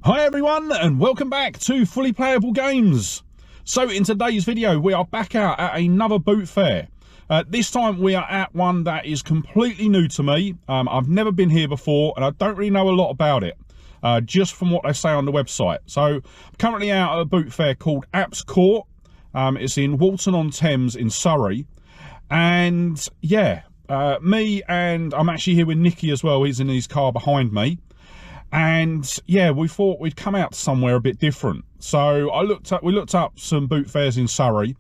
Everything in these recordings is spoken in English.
Hi everyone, and welcome back to Fully Playable Games. So in today's video we are back out at another boot fair. This time we are at one that is completely new to me. I've never been here before and I don't really know a lot about it, just from what they say on the website. So I'm currently out at a boot fair called Apps Court. It's in Walton-on-Thames in Surrey. And yeah, me and I'm actually here with Nicky as well. He's in his car behind me. And yeah, we thought we'd come out somewhere a bit different. So we looked up some boot fairs in Surrey.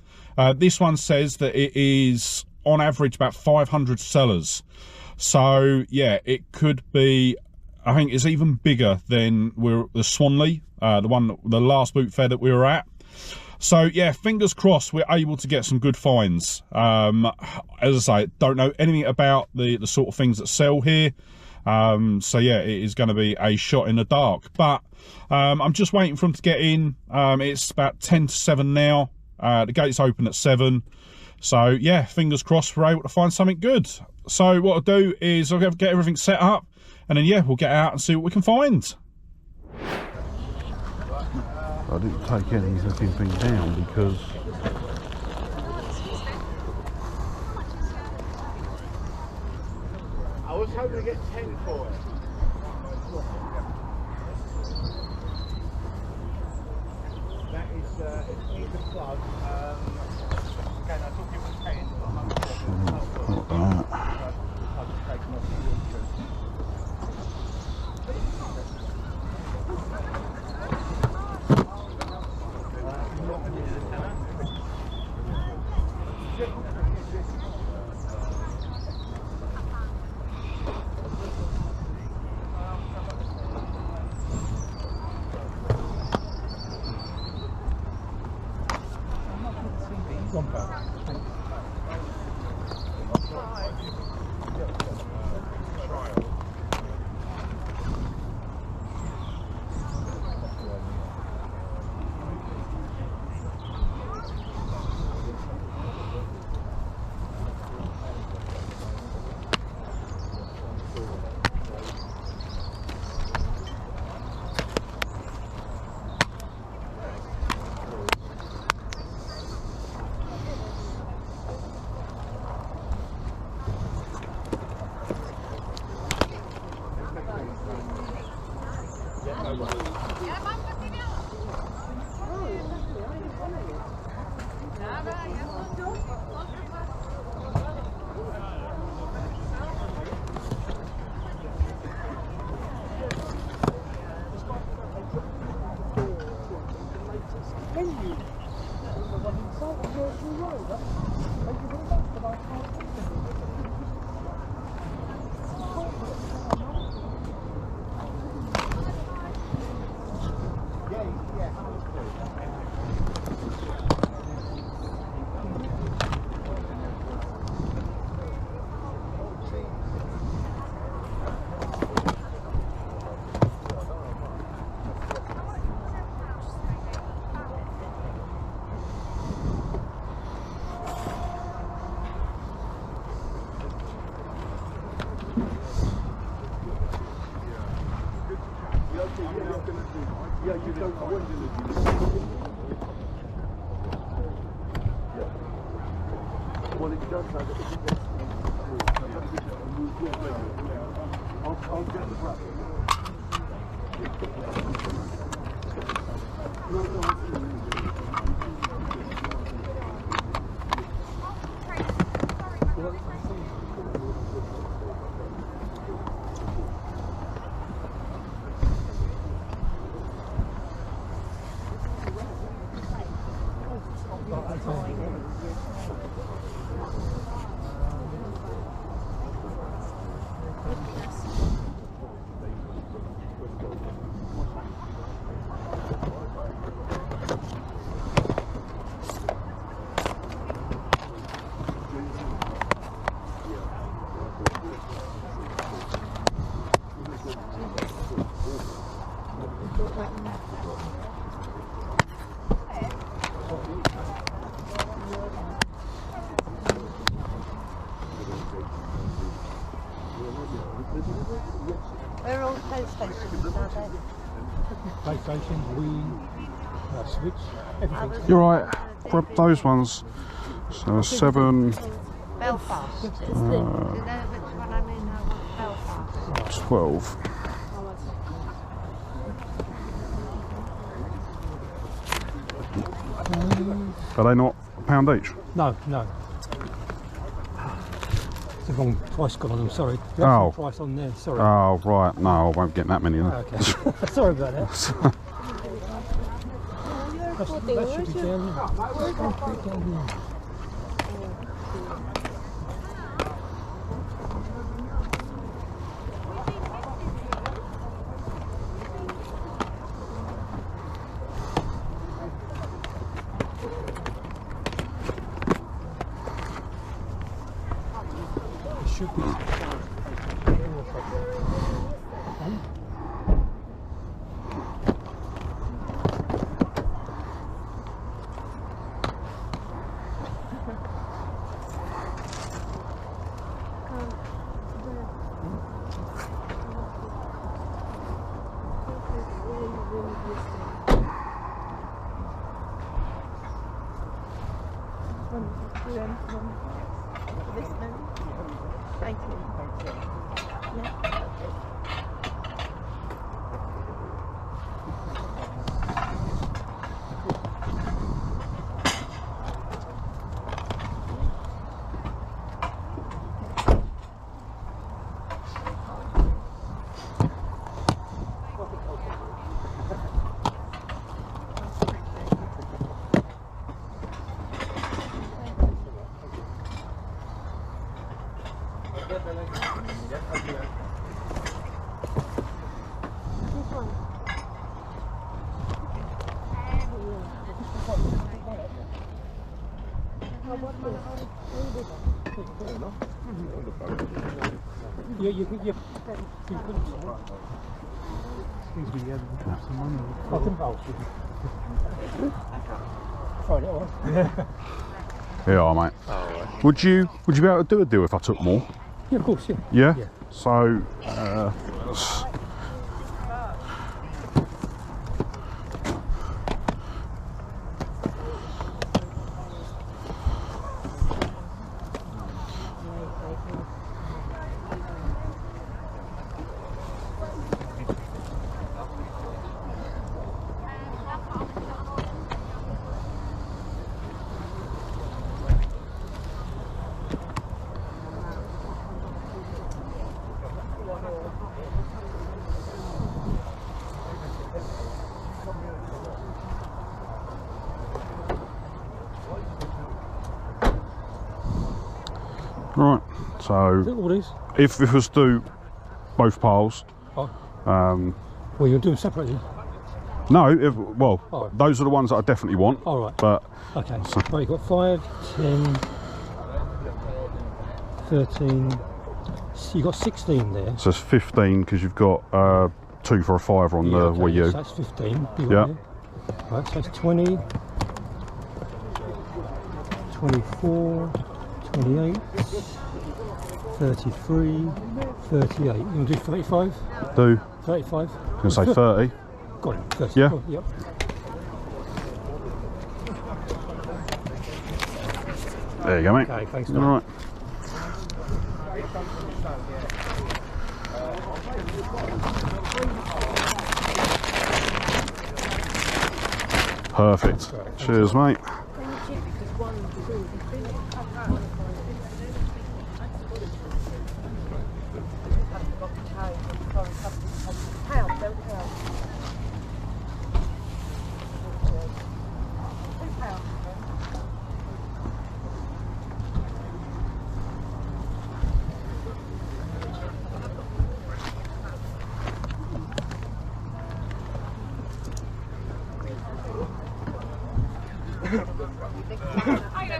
This one says that it is on average about 500 sellers. So yeah, it could be, I think it's even bigger than the Swanley, the last boot fair that we were at. So yeah, fingers crossed we're able to get some good finds. As I say, don't know anything about the sort of things that sell here. So yeah, it is going to be a shot in the dark, but I'm just waiting for them to get in. It's about 10 to 7 now. The gates open at 7, so yeah, fingers crossed we're able to find something good. So what I'll do is I'll get everything set up, and then yeah, we'll get out and see what we can find. I didn't take any looking thing down because I was hoping to get 10 for it. That is, it's a plug. Again, I thought it was 10, but I'm not that. well, it does have I'll get the wrap. They're all PlayStation, aren't they? PlayStation, Wii, Switch, everything. You're right. Grab those ones. So 7, Belfast. Do you know which one I mean? I want Belfast. 12. Are they not £1 each? No, no. It's the wrong price gone on them, sorry. The Oh. actual price on there, sorry. Oh, right. No, I won't get that many. Then. Okay. Sorry about that. that should be down there. Should be. Thank you. Yeah. You can put excuse me, some money. I can bowl. Friday on. Yeah, mate. Would you be able to do a deal if I took more? Yeah, of course, yeah. Yeah? Yeah. So, right. Is So, that all these? if it was to do both piles, Oh. um, Well, you'll do them separately. no, well, Oh. those are the ones that I definitely want. All right. But Okay. Right, you've got 5, 10, 13. So you've got 16 there. so it's 15 because you've got 2 for a £5 on the okay, Wii U. So that's 15. You Yeah. got there. Right, so it's 20, 24, 28, 33, 38. You want to do 35? Do 35? I'm gonna say 30. Got it. 30. Yeah. Oh, yep. There you go, mate. Okay, thanks, All mate. right. Perfect. Cheers, mate.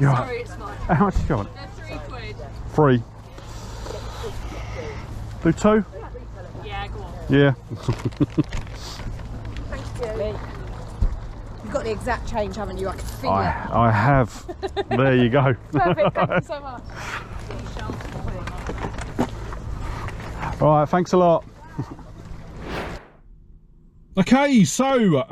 Yeah. Sorry, it's fine. How much you got? They're £3. 3. Do 2? Yeah, go on. Yeah. You've got the exact change, haven't you? I can feel it. I have. There you go. Perfect, thank you so much. All right, thanks a lot. Okay, so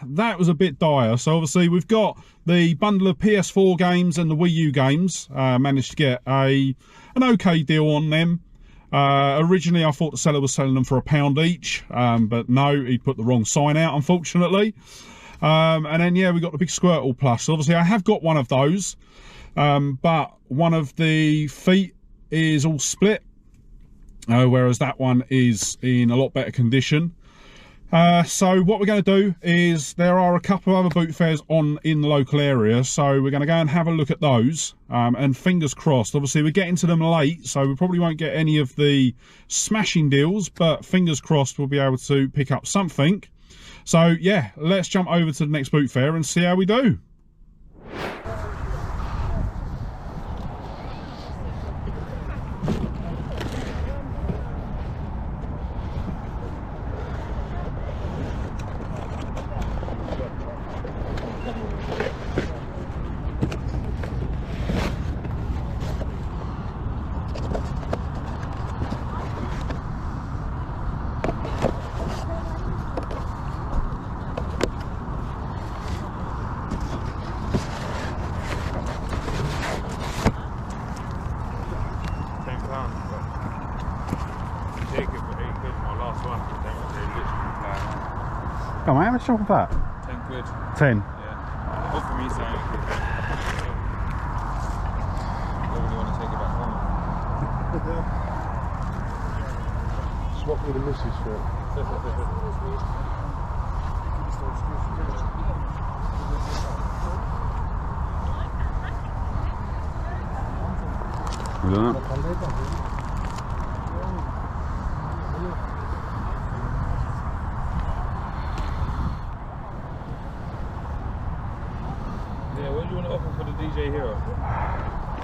that was a bit dire. So obviously we've got the bundle of PS4 games and the Wii U games. Managed to get an okay deal on them. Originally I thought the seller was selling them for £1 each, but no, he'd put the wrong sign out, unfortunately. And then yeah, we got the big Squirtle Plus. Obviously I have got one of those, but one of the feet is all split, whereas that one is in a lot better condition. So what we're going to do is, there are a couple of other boot fairs on in the local area, so we're going to go and have a look at those, and fingers crossed. Obviously we're getting to them late, so we probably won't get any of the smashing deals, but fingers crossed we'll be able to pick up something. So yeah, let's jump over to the next boot fair and see how we do. Come on, how much off that? 10 quid. 10. Yeah. Offer me something. I really want to take it back home. Swap with the missus for it. You done that? Yeah, what do you want to offer for the DJ Hero?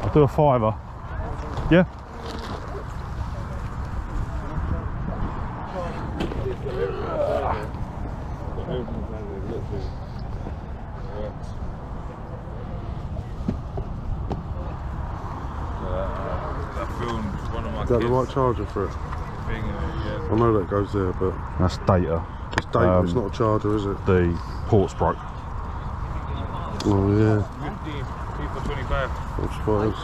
I'll do a £5. Yeah? Is that the right charger for it? I know that goes there, but That's data. it's data, it's not a charger, is it? The port's broke. Oh yeah, 15, 2 for 25. I suppose.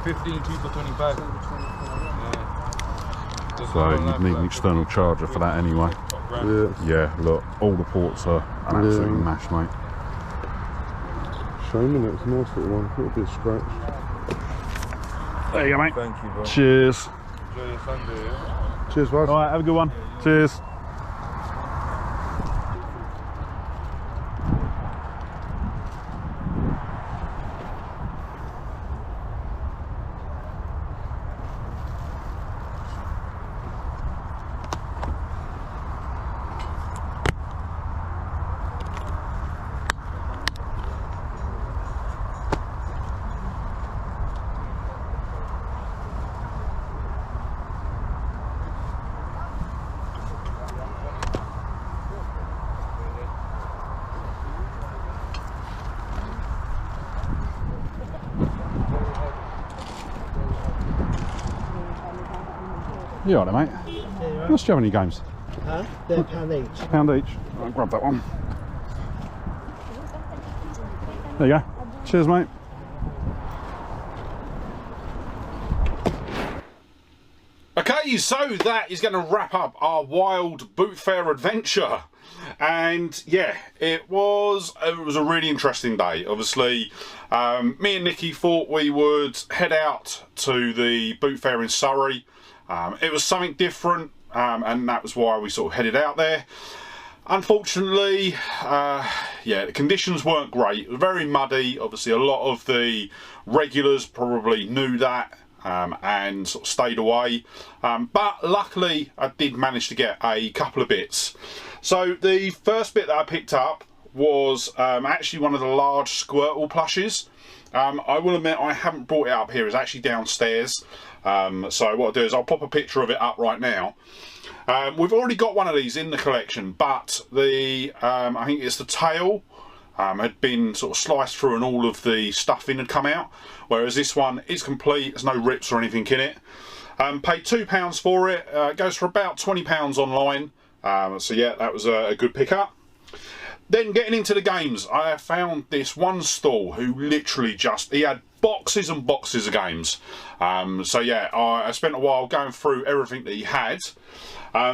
15, 2 for 25. Yeah. So you'd need an external charger for that anyway. Yeah. Yeah, look, all the ports are an absolute Yeah. mash, mate. Shame, innit? It's a nice little one, a little bit scratched. There you go, mate. Thank you, bro. Cheers. Enjoy your Sunday, yeah? Cheers, bud. All right, have a good one. Cheers. You all right, mate? How much do you have any games? Huh? They're £1 each. £1 each. I'll grab that one. There you go. Cheers, mate. Okay, so that is going to wrap up our wild boot fair adventure. And yeah, it was a really interesting day. Obviously, me and Nikki thought we would head out to the boot fair in Surrey. It was something different, and that was why we sort of headed out there. Unfortunately, yeah, the conditions weren't great. It was very muddy. Obviously, a lot of the regulars probably knew that and sort of stayed away. But luckily, I did manage to get a couple of bits. So the first bit that I picked up was actually one of the large Squirtle plushes. I will admit I haven't brought it up here. It's actually downstairs. So what I'll do is I'll pop a picture of it up right now. We've already got one of these in the collection, but the I think it's the tail had been sort of sliced through and all of the stuffing had come out, whereas this one is complete. There's no rips or anything in it. Paid £2 for it. It goes for about £20 online. So yeah, that was a good pickup. Then getting into the games, I found this one stall who literally he had boxes and boxes of games. So yeah, I spent a while going through everything that he had.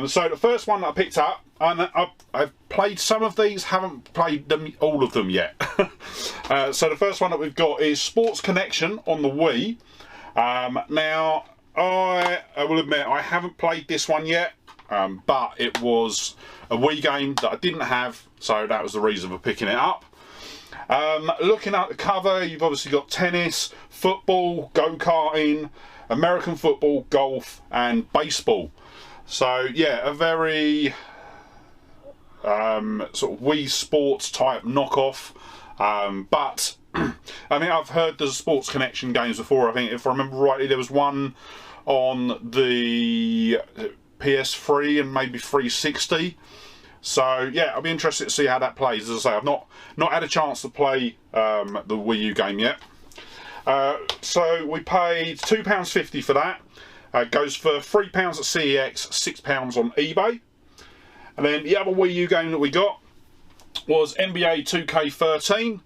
So the first one that I picked up, and I've played some of these, haven't played all of them yet. So the first one that we've got is Sports Connection on the Wii. Now, I will admit I haven't played this one yet, but it was a Wii game that I didn't have, so that was the reason for picking it up. Looking at the cover, you've obviously got tennis, football, go-karting, American football, golf and baseball. So yeah, a very sort of Wii Sports type knockoff, but I mean, I've heard the Sports Connection games before. I think if I remember rightly, there was one on the PS3 and maybe 360. So yeah, I'll be interested to see how that plays. As I say, I've not had a chance to play the Wii U game yet. So we paid £2.50 for that. Goes for £3 at CEX, £6 on eBay. And then the other Wii U game that we got was NBA 2K13.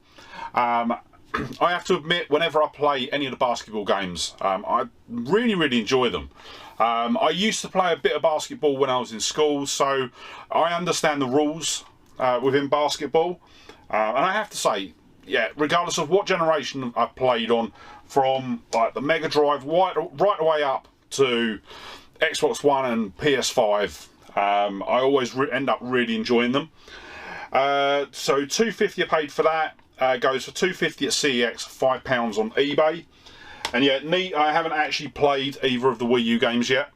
I have to admit, whenever I play any of the basketball games, I really enjoy them. I used to play a bit of basketball when I was in school, so I understand the rules within basketball. And I have to say, yeah, regardless of what generation I've played on, from like the Mega Drive right away up to Xbox One and PS5, I always end up really enjoying them. So £2.50 I paid for that. Goes for £2.50 at CEX, £5 on eBay. And yeah, neat, I haven't actually played either of the Wii U games yet.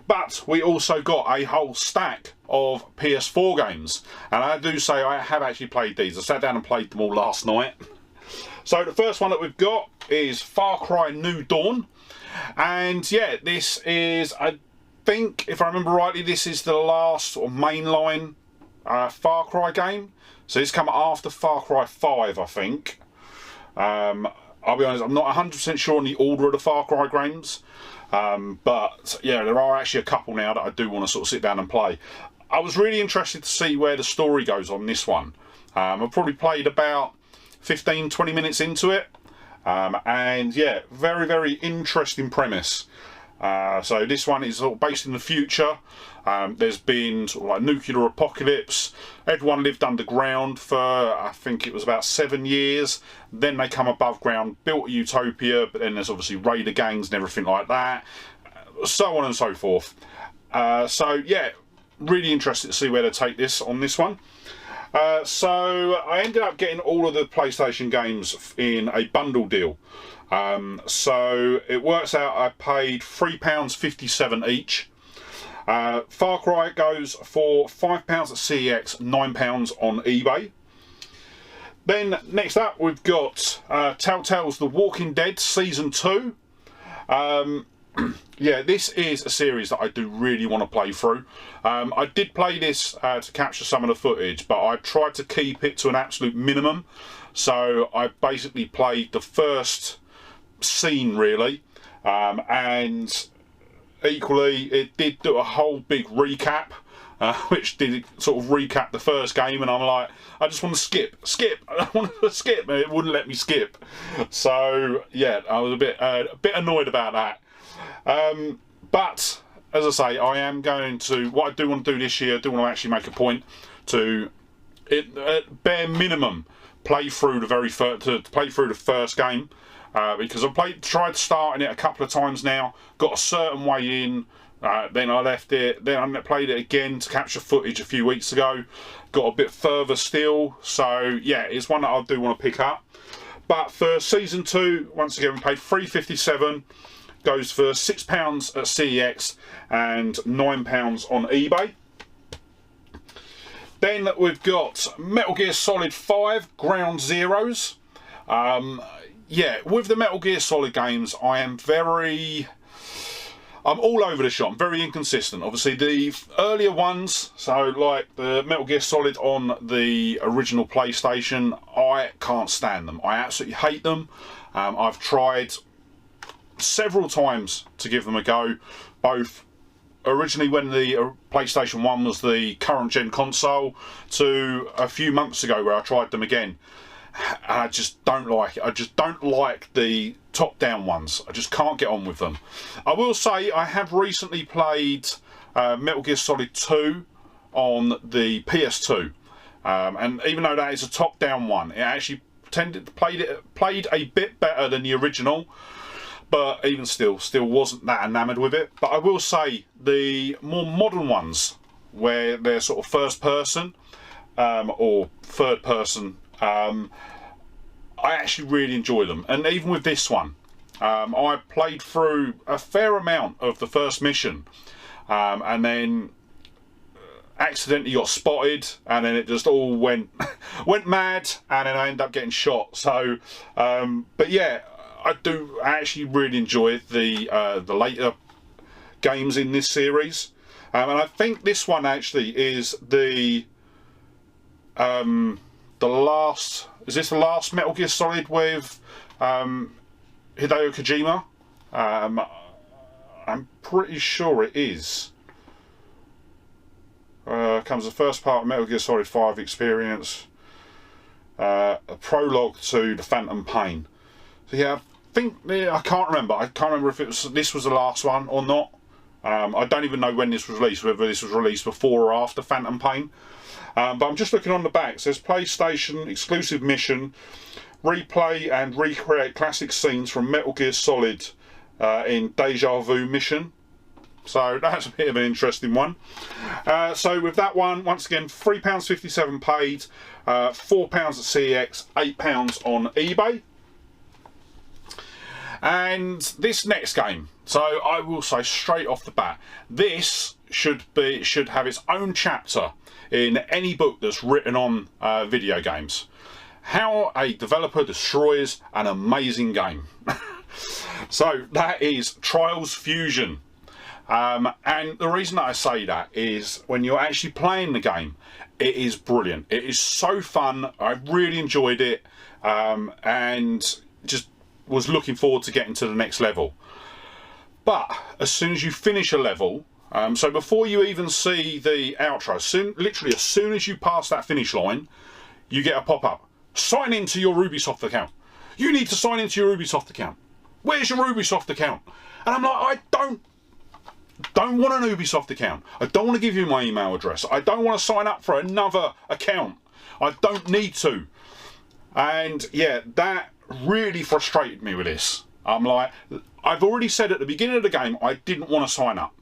But we also got a whole stack of PS4 games. And I do say I have actually played these. I sat down and played them all last night. So the first one that we've got is Far Cry New Dawn. And yeah, this is, I think, if I remember rightly, this is the last sort of mainline Far Cry game. So it's come after Far Cry 5, I think. I'll be honest, I'm not 100% sure on the order of the Far Cry games. But yeah, there are actually a couple now that I do want to sort of sit down and play. I was really interested to see where the story goes on this one. I've probably played about 15-20 minutes into it. And yeah, very interesting premise. So this one is sort of based in the future. There's been sort of like nuclear apocalypse. Everyone lived underground for, I think it was about 7 years. Then they come above ground, built a utopia, but then there's obviously raider gangs and everything like that. So on and so forth. So yeah, really interested to see where they take this on this one. So I ended up getting all of the PlayStation games in a bundle deal. So it works out I paid £3.57 each. Far Cry goes for £5 at CEX, £9 on eBay. Then next up we've got Telltale's The Walking Dead Season 2. Yeah, this is a series that I do really want to play through. I did play this to capture some of the footage, but I tried to keep it to an absolute minimum. So I basically played the first scene really, and equally it did do a whole big recap, which did sort of recap the first game, and I'm like, I just want to skip, I want to skip, and it wouldn't let me skip. So yeah, I was a bit annoyed about that. But as I say, I am going to, what I do want to do this year, I do want to actually make a point to, at bare minimum, play through the first game, because I've tried starting it a couple of times now, got a certain way in, then I left it, then I played it again to capture footage a few weeks ago, got a bit further still. So yeah, it's one that I do want to pick up. But for Season 2, once again, we paid £3.57. Goes for £6 at CEX and £9 on eBay. Then we've got Metal Gear Solid 5 Ground Zeroes. Yeah, with the Metal Gear Solid games, I'm all over the shop. I'm very inconsistent. Obviously, the earlier ones, so like the Metal Gear Solid on the original PlayStation, I can't stand them. I absolutely hate them. I've tried several times to give them a go, both originally when the PlayStation 1 was the current gen console, to a few months ago where I tried them again. And I just don't like it. I just don't like the top-down ones. I just can't get on with them. I will say I have recently played Metal Gear Solid 2 on the PS2, and even though that is a top-down one, it actually played a bit better than the original. But even still wasn't that enamoured with it. But I will say the more modern ones, where they're sort of first-person or third-person, I actually really enjoy them. And even with this one, I played through a fair amount of the first mission, and then accidentally got spotted, and then it just all went mad, and then I ended up getting shot. So, but yeah, I actually really enjoy the later games in this series, and I think this one actually is the last. Is this the last Metal Gear Solid with Hideo Kojima? I'm pretty sure it is. Comes the first part of Metal Gear Solid 5 experience, a prologue to the Phantom Pain. So yeah, I can't remember. I can't remember if this was the last one or not. I don't even know when this was released, whether this was released before or after Phantom Pain. But I'm just looking on the back. It says PlayStation exclusive mission, replay and recreate classic scenes from Metal Gear Solid in Deja Vu mission. So that's a bit of an interesting one. So with that one, once again, £3.57 paid, £4 at CEX, £8 on eBay. And this next game, so I will say straight off the bat, this should have its own chapter in any book that's written on video games. How a developer destroys an amazing game. So that is Trials Fusion. And the reason that I say that is when you're actually playing the game, it is brilliant. It is so fun. I really enjoyed it, and just was looking forward to getting to the next level. But as soon as you finish a level, so before you even see the outro, literally as soon as you pass that finish line, you get a pop-up. Sign into your Ubisoft account. You need to sign into your Ubisoft account. Where's your Ubisoft account? And I'm like, I don't want an Ubisoft account. I don't want to give you my email address. I don't want to sign up for another account. I don't need to. And yeah, that really frustrated me with this. I'm like, I've already said at the beginning of the game I didn't want to sign up.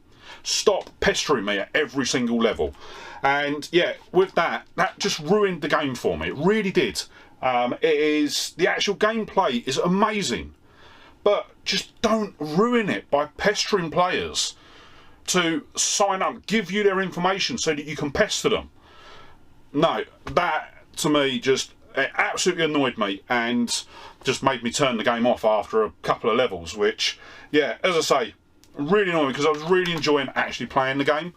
Stop pestering me at every single level. And yeah, with that just ruined the game for me. It really did. The actual gameplay is amazing, but just don't ruin it by pestering players to sign up, give you their information so that you can pester them. No, that to me just it absolutely annoyed me and just made me turn the game off after a couple of levels, which, yeah, as I say, really annoying because I was really enjoying actually playing the game.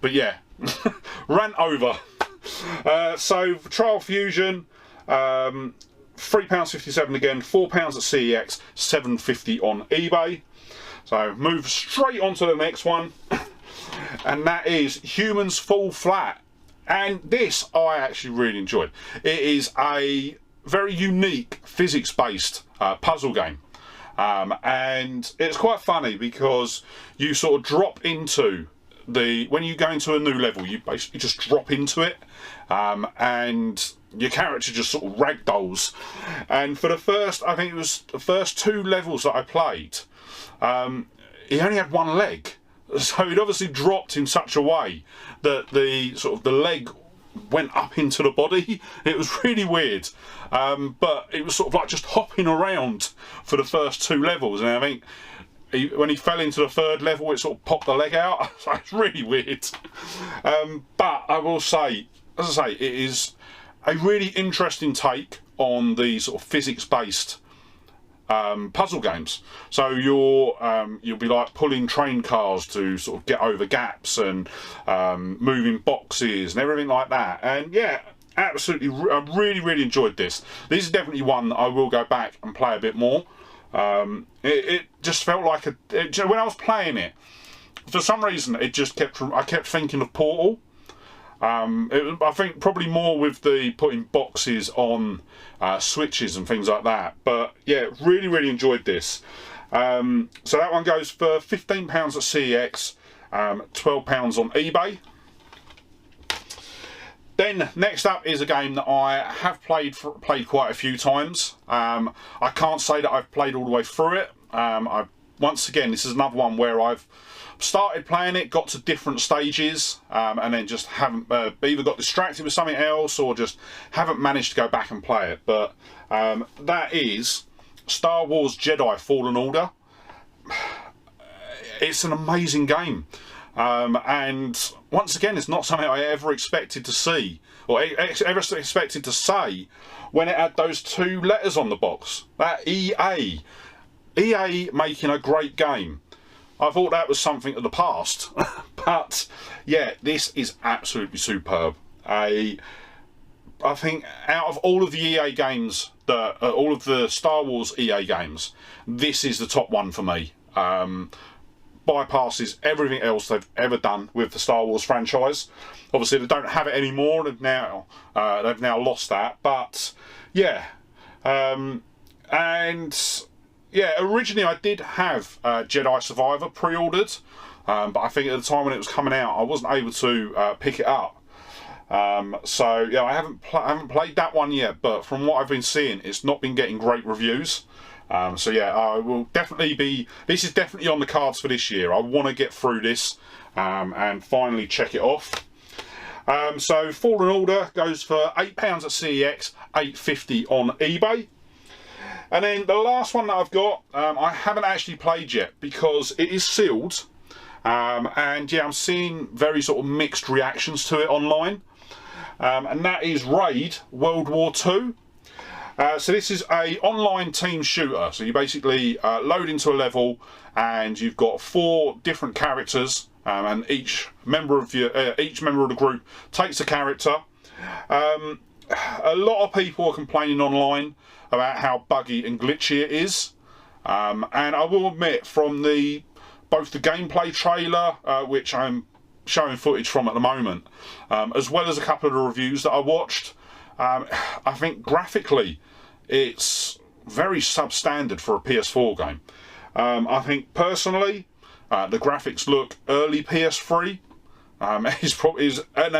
But yeah, rant over. So Trial Fusion, £3.57 again, £4 at CEX, £7.50 on eBay. So move straight on to the next one, and that is Humans Fall Flat. And this I actually really enjoyed. It is a very unique physics-based puzzle game. And it's quite funny because you sort of drop into when you go into a new level, you basically just drop into it, and your character just sort of ragdolls. And for the first, I think it was the first 2 levels that I played, he only had one leg. So it obviously dropped in such a way that the leg went up into the body. It was really weird, but it was sort of like just hopping around for the first 2 levels, and I think when he fell into the 3rd level, it sort of popped the leg out. So it's really weird. But I will say, as I say, it is a really interesting take on the sort of physics-based puzzle games. So you'll be like pulling train cars to sort of get over gaps and moving boxes and everything like that. And yeah, absolutely, I really enjoyed this. This is definitely one that I will go back and play a bit more. It just felt like when I was playing it, for some reason I kept thinking of Portal. I think probably more with the putting boxes on switches and things like that. But yeah, really enjoyed this. So that one goes for £15 at CEX, £12 on eBay. Then next up is a game that I have played quite a few times. I can't say that I've played all the way through it. Once again, this is another one where I've started playing it, got to different stages, and then just haven't either got distracted with something else or just haven't managed to go back and play it. But that is Star Wars Jedi Fallen Order. It's an amazing game. And once again, it's not something I ever expected to see or ever expected to say when it had those two letters on the box. That EA making a great game. I thought that was something of the past. But yeah, this is absolutely superb. I think out of all of the EA games, all of the Star Wars EA games, this is the top one for me. Bypasses everything else they've ever done with the Star Wars franchise. Obviously, they don't have it anymore. They've now lost that. But yeah, and yeah, originally I did have Jedi Survivor pre-ordered, but I think at the time when it was coming out, I wasn't able to pick it up. So yeah, I haven't played that one yet. But from what I've been seeing, it's not been getting great reviews. So yeah, I will definitely be. This is definitely on the cards for this year. I want to get through this and finally check it off. So Fallen Order goes for £8 at CEX, $8.50 on eBay. And then the last one that I've got, I haven't actually played yet because it is sealed. And yeah, I'm seeing very sort of mixed reactions to it online. And that is Raid World War II. So this is a online team shooter. So you basically load into a level, and you've got 4 different characters, and each member of the group takes a character. A lot of people are complaining online about how buggy and glitchy it is, and I will admit, from both the gameplay trailer, which I'm showing footage from at the moment, as well as a couple of the reviews that I watched, I think graphically it's very substandard for a PS4 game. I think personally the graphics look early PS3. And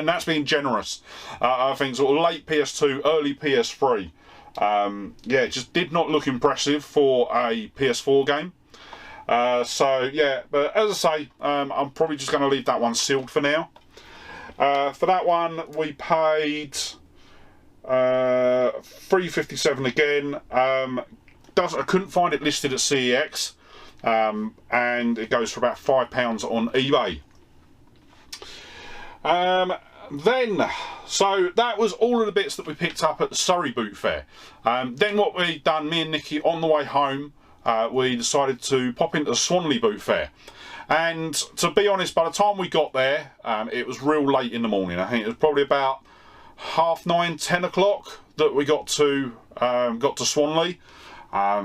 that's being generous. I think sort of late PS2, early PS3. Yeah, it just did not look impressive for a PS4 game. So yeah, but as I say, I'm probably just going to leave that one sealed for now. For that one, we paid $3.57 again. I couldn't find it listed at CEX, and it goes for about £5 on eBay. So that was all of the bits that we picked up at the Surrey Boot Fair. Then what we done, me and Nikki, on the way home, we decided to pop into the Swanley Boot Fair. And to be honest, by the time we got there, it was real late in the morning. I think it was probably about 9:30, 10 o'clock that we got to Swanley.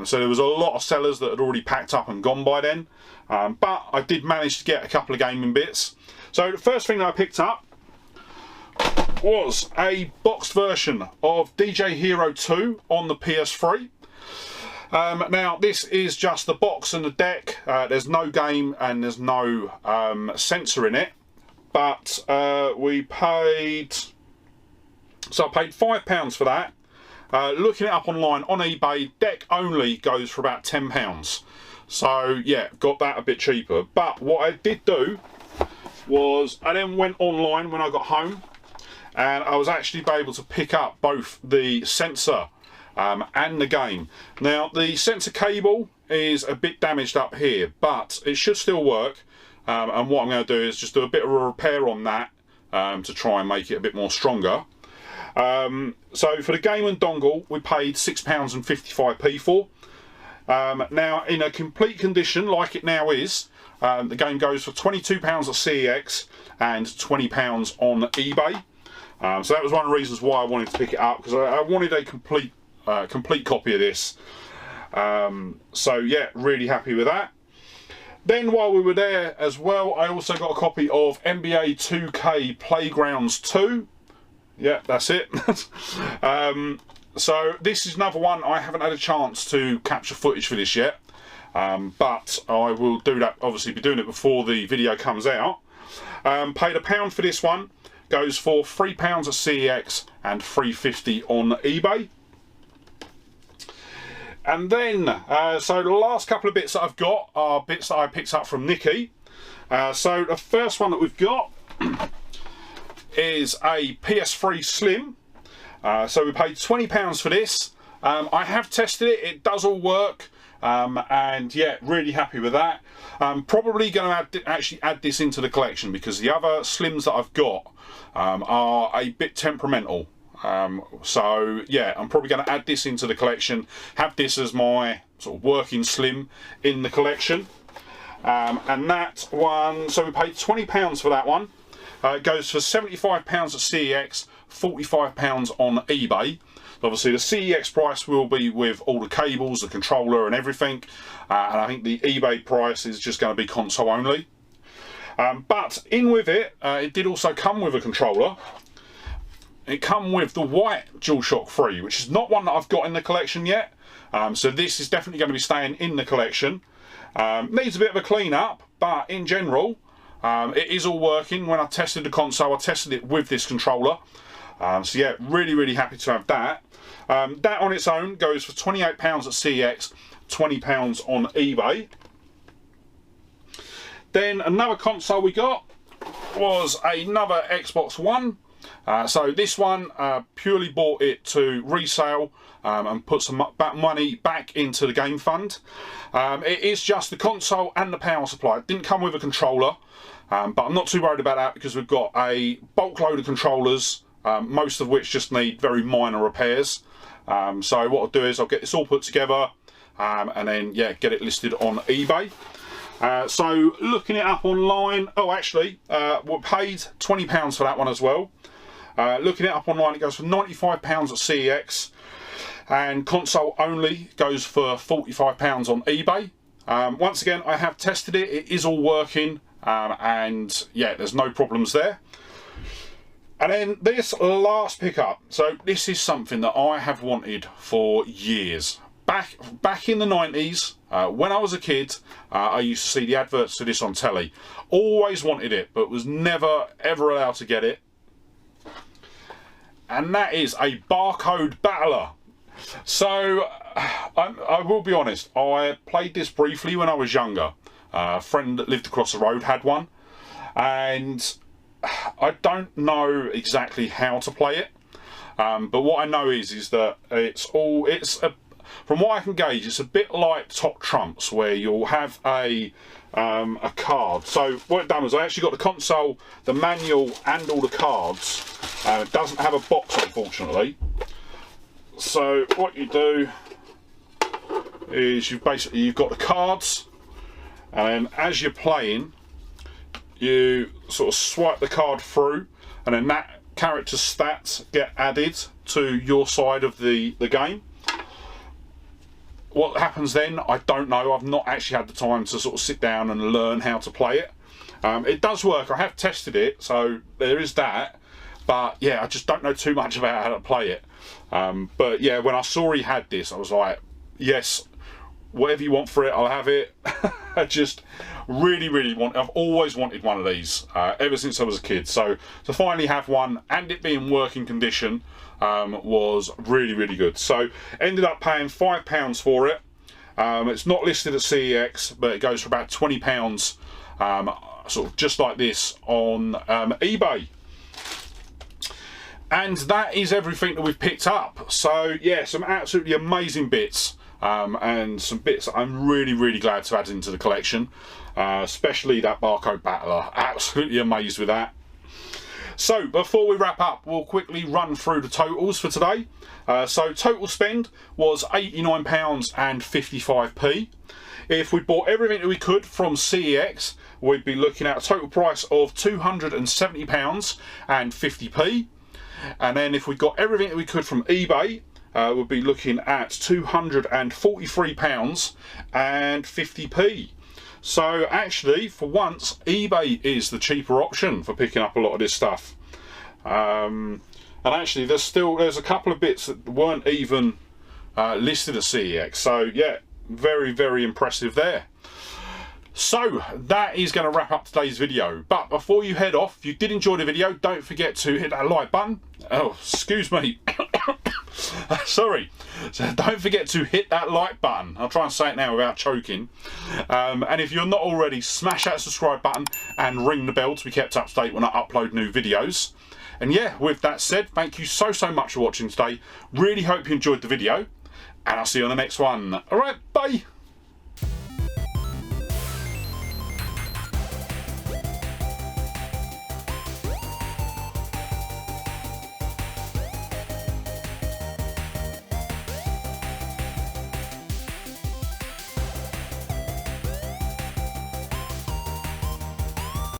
So there was a lot of sellers that had already packed up and gone by then. But I did manage to get a couple of gaming bits. So the first thing that I picked up was a boxed version of DJ Hero 2 on the PS3. Now this is just the box and the deck. There's no game and there's no sensor in it. But we paid... So I paid £5 for that. Looking it up online on eBay, deck only goes for about £10. So yeah, got that a bit cheaper. But what I did do was I then went online when I got home, and I was actually able to pick up both the sensor and the game. Now the sensor cable is a bit damaged up here, but it should still work. And what I'm going to do is just do a bit of a repair on that to try and make it a bit more stronger. So for the game and dongle, we paid £6.55 for. Now in a complete condition like it now is, the game goes for £22 at CEX and £20 on eBay. So that was one of the reasons why I wanted to pick it up, because I wanted a complete copy of this. So yeah, really happy with that. Then while we were there as well, I also got a copy of NBA 2K Playgrounds 2. Yeah, that's it. So this is another one I haven't had a chance to capture footage for this yet. But I will do that, obviously be doing it before the video comes out. Paid £1 for this one. Goes for £3 at CEX and $3.50 on eBay. And then, so the last couple of bits that I've got are bits that I picked up from Nikki. So the first one that we've got is a PS3 Slim. So we paid £20 for this. I have tested it, it does all work. And yeah, really happy with that. I'm probably going to actually add this into the collection because the other Slims that I've got are a bit temperamental. So yeah, I'm probably going to add this into the collection, have this as my sort of working Slim in the collection. And that one, so we paid £20 for that one. It goes for £75 at CEX, £45 on eBay. Obviously the CEX price will be with all the cables, the controller and everything, and I think the eBay price is just going to be console only. But in with it, it did also come with a controller. It come with the white DualShock 3, which is not one that I've got in the collection yet. So this is definitely going to be staying in the collection. Needs a bit of a clean up, but in general, it is all working. When I tested the console, I tested it with this controller. So yeah, really happy to have that. That on its own goes for £28 at CEX, £20 on eBay. Then another console we got was another Xbox One. So this one, purely bought it to resale and put some money back into the game fund. It is just the console and the power supply. It didn't come with a controller, but I'm not too worried about that because we've got a bulk load of controllers, most of which just need very minor repairs. So what I'll do is I'll get this all put together and then yeah, get it listed on eBay. So looking it up online, oh actually, we paid £20 for that one as well. Looking it up online, it goes for £95 at CEX, and console only goes for £45 on eBay. Once again, I have tested it, it is all working, and yeah, there's no problems there. And then this last pickup, so this is something that I have wanted for years. Back in the 90s, when I was a kid, I used to see the adverts for this on telly. Always wanted it, but was never ever allowed to get it. And that is a barcode battler. So I will be honest, I played this briefly when I was younger. A friend that lived across the road had one, and I don't know exactly how to play it. But what I know is that from what I can gauge, it's a bit like Top Trumps, where you'll have a card. So what I've done was I actually got the console, the manual and all the cards. It doesn't have a box, unfortunately. So what you do is you've got the cards, and as you're playing, you sort of swipe the card through, and then that character's stats get added to your side of the game. What happens then, I don't know. I've not actually had the time to sort of sit down and learn how to play it. It does work. I have tested it, so there is that. But yeah, I just don't know too much about how to play it. But yeah, when I saw he had this, I was like, yes, whatever you want for it, I'll have it. I just really want. I've always wanted one of these ever since I was a kid. So to finally have one and it be in working condition was really good. So ended up paying £5 for it. It's not listed at CEX, but it goes for about £20, sort of just like this on eBay. And that is everything that we've picked up. So yeah, some absolutely amazing bits, and some bits that I'm really glad to add into the collection, especially that barcode battler. Absolutely amazed with that. So before we wrap up, we'll quickly run through the totals for today. So total spend was £89.55. If we bought everything that we could from CEX, we'd be looking at a total price of £270.50. And then if we got everything that we could from eBay, we'll be looking at £243.50. So actually, for once, eBay is the cheaper option for picking up a lot of this stuff. And actually, there's a couple of bits that weren't even listed at CEX. So yeah, very, very impressive there. So that is going to wrap up today's video. But before you head off, if you did enjoy the video, don't forget to hit that like button. Oh, excuse me. Sorry. So don't forget to hit that like button. I'll try and say it now without choking. And if you're not already, smash that subscribe button and ring the bell to be kept up to date when I upload new videos. And yeah, with that said, thank you so much for watching today. Really hope you enjoyed the video. And I'll see you on the next one. Alright, bye.